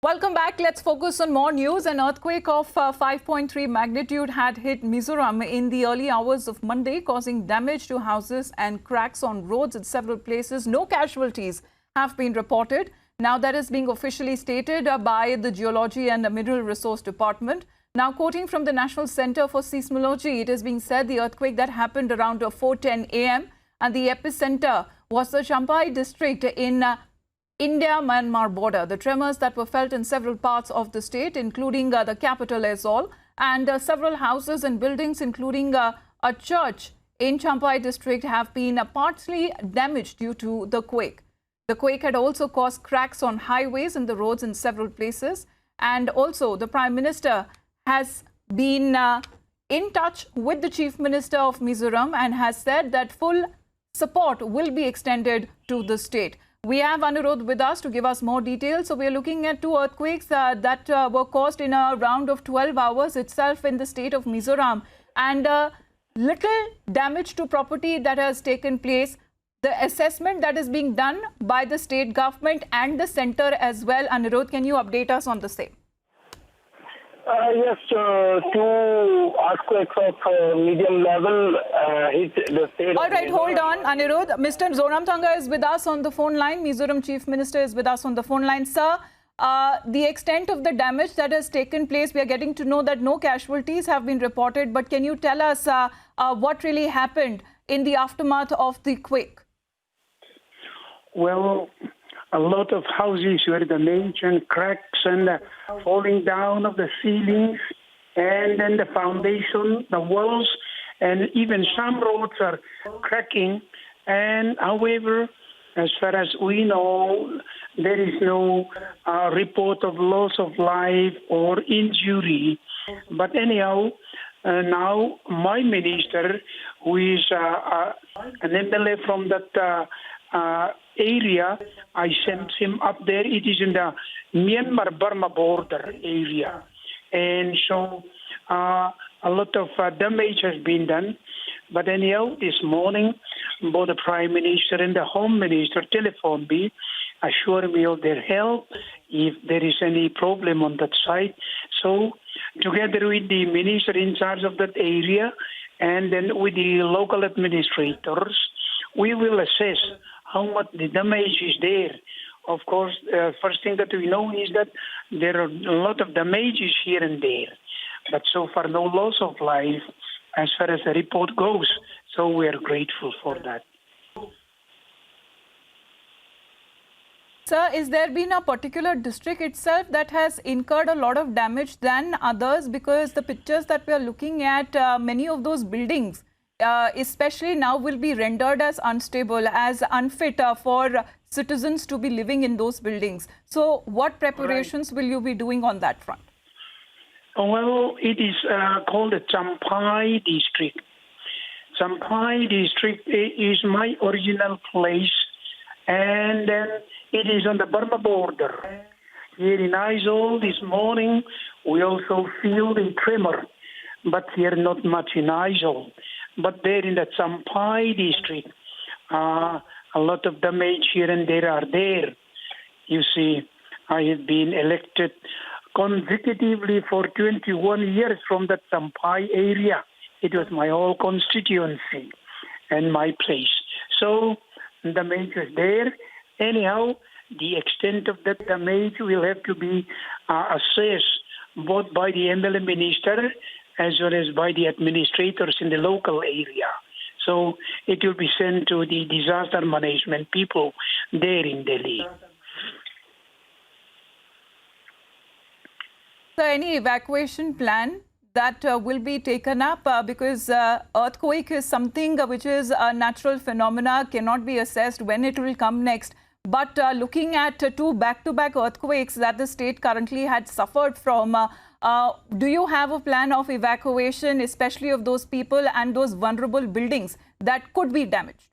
Welcome back. Let's focus on more news. An earthquake of 5.3 magnitude had hit Mizoram in the early hours of Monday, causing damage to houses and cracks on roads in several places. No casualties have been reported. Now, that is being officially stated by the Geology and Mineral Resource Department. Now, quoting from the National Center for Seismology, it is being said the earthquake that happened around 4:10 a.m. and the epicenter was the Champhai district in India-Myanmar border. The tremors that were felt in several parts of the state, including the capital Aizawl, and several houses and buildings, including a church in Champhai district, have been partly damaged due to the quake. The quake had also caused cracks on highways and the roads in several places. And also, the Prime Minister has been in touch with the Chief Minister of Mizoram and has said that full support will be extended to the state. We have Anirudh with us to give us more details. So we are looking at two earthquakes that were caused in a round of 12 hours itself in the state of Mizoram, and little damage to property that has taken place. The assessment that is being done by the state government and the center as well. Anirudh, can you update us on the same? Yes, two earthquakes of medium level hit the state. All right, hold on, Anirudh. Mr. Zoramthanga is with us on the phone line. Mizoram Chief Minister is with us on the phone line. Sir, the extent of the damage that has taken place, we are getting to know that no casualties have been reported. But can you tell us what really happened in the aftermath of the quake? Well, a lot of houses were damaged and cracks and falling down of the ceilings and then the foundation, the walls, and even some roads are cracking. And however, as far as we know, there is no report of loss of life or injury. But anyhow, now my minister, who is an MLA from that area, I sent him up there. It is in the Myanmar-Burma border area. And so a lot of damage has been done. But anyhow, this morning, both the Prime Minister and the Home Minister telephoned me, assuring me of their help if there is any problem on that side. So together with the minister in charge of that area and then with the local administrators, we will assess how much the damage is there. Of course, first thing that we know is that there are a lot of damages here and there. But so far, no loss of life as far as the report goes. So we are grateful for that. Sir, is there been a particular district itself that has incurred a lot of damage than others? Because the pictures that we are looking at, many of those buildings, especially now, will be rendered as unstable, as unfit for citizens to be living in those buildings. So what preparations will you be doing on that front? Well, it is called the Champhai district. Champhai district is my original place, and then it is on the Burma border. Here in Aizawl this morning, we also feel the tremor, but here not much in Aizawl. But there in the Champhai district, a lot of damage here and there are there. You see, I have been elected consecutively for 21 years from that Champhai area. It was my whole constituency and my place. So damage is there. Anyhow, the extent of that damage will have to be assessed both by the MLA minister as well as by the administrators in the local area. So it will be sent to the disaster management people there in Delhi. So any evacuation plan that will be taken up? Because earthquake is something which is a natural phenomena, cannot be assessed when it will come next. But looking at two back-to-back earthquakes that the state currently had suffered from, do you have a plan of evacuation, especially of those people and those vulnerable buildings that could be damaged?